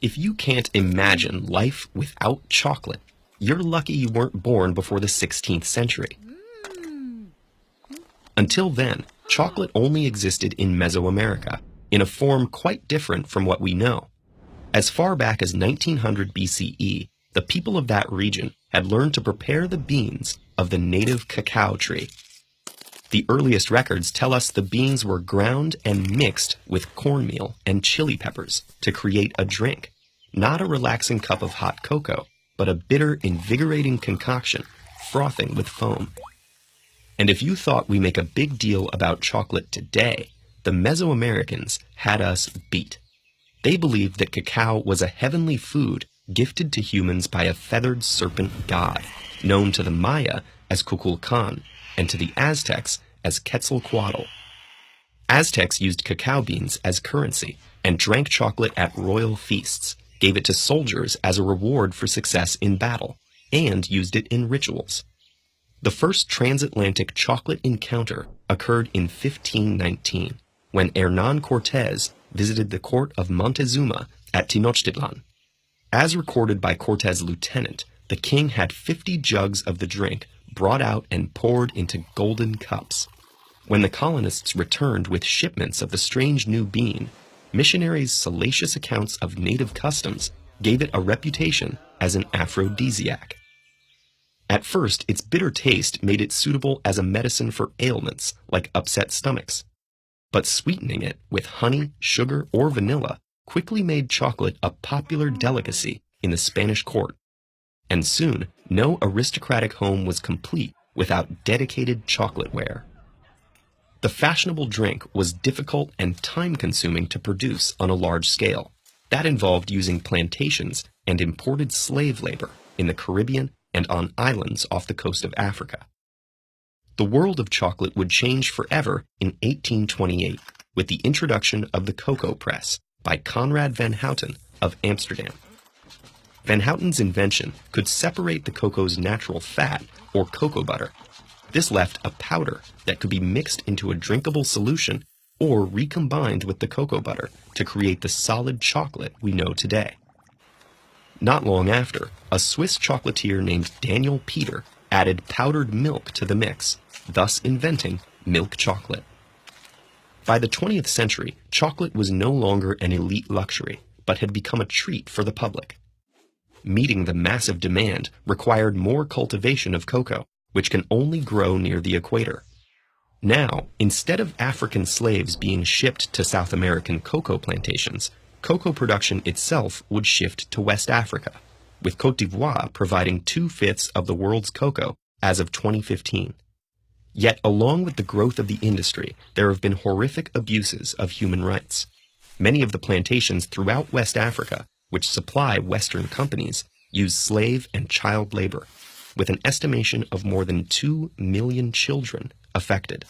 If you can't imagine life without chocolate, you're lucky you weren't born before the 16th century. Until then, chocolate only existed in Mesoamerica, in a form quite different from what we know. As far back as 1900 BCE, the people of that region had learned to prepare the beans of the native cacao tree. The earliest records tell us the beans were ground and mixed with cornmeal and chili peppers to create a drink, not a relaxing cup of hot cocoa, but a bitter, invigorating concoction, frothing with foam. And if you thought we make a big deal about chocolate today, the Mesoamericans had us beat. They believed that cacao was a heavenly food gifted to humans by a feathered serpent god, known to the Maya as Kukulkan, and to the Aztecs as Quetzalcoatl. Aztecs used cacao beans as currency and drank chocolate at royal feasts, gave it to soldiers as a reward for success in battle, and used it in rituals. The first transatlantic chocolate encounter occurred in 1519, when Hernán Cortés visited the court of Montezuma at Tenochtitlan. As recorded by Cortés' lieutenant, the king had 50 jugs of the drink brought out and poured into golden cups. When the colonists returned with shipments of the strange new bean, missionaries' salacious accounts of native customs gave it a reputation as an aphrodisiac. At first, its bitter taste made it suitable as a medicine for ailments like upset stomachs. But sweetening it with honey, sugar, or vanilla quickly made chocolate a popular delicacy in the Spanish court. And soon, no aristocratic home was complete without dedicated chocolateware. The fashionable drink was difficult and time-consuming to produce on a large scale. That involved using plantations and imported slave labor in the Caribbean and on islands off the coast of Africa. The world of chocolate would change forever in 1828 with the introduction of the cocoa press by Conrad van Houten of Amsterdam. Van Houten's invention could separate the cocoa's natural fat, or cocoa butter. This left a powder that could be mixed into a drinkable solution or recombined with the cocoa butter to create the solid chocolate we know today. Not long after, a Swiss chocolatier named Daniel Peter added powdered milk to the mix, thus inventing milk chocolate. By the 20th century, chocolate was no longer an elite luxury, but had become a treat for the public. Meeting the massive demand required more cultivation of cocoa, which can only grow near the equator. Now, instead of African slaves being shipped to South American cocoa plantations, cocoa production itself would shift to West Africa, with Côte d'Ivoire providing 2/5 of the world's cocoa as of 2015. Yet, along with the growth of the industry, there have been horrific abuses of human rights. Many of the plantations throughout West Africa, which supply Western companies, use slave and child labor, with an estimation of more than 2 million children affected.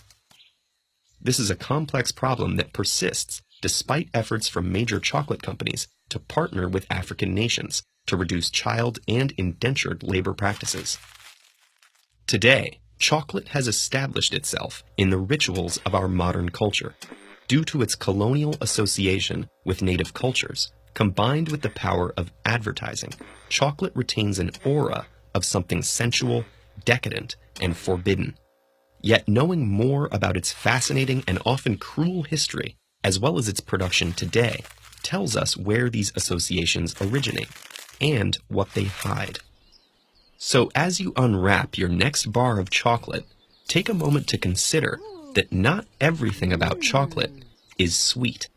This is a complex problem that persists despite efforts from major chocolate companies to partner with African nations to reduce child and indentured labor practices. Today, chocolate has established itself in the rituals of our modern culture. Due to its colonial association with native cultures, combined with the power of advertising, chocolate retains an aura of something sensual, decadent, and forbidden. Yet knowing more about its fascinating and often cruel history, as well as its production today, tells us where these associations originate and what they hide. So as you unwrap your next bar of chocolate, take a moment to consider that not everything about chocolate is sweet.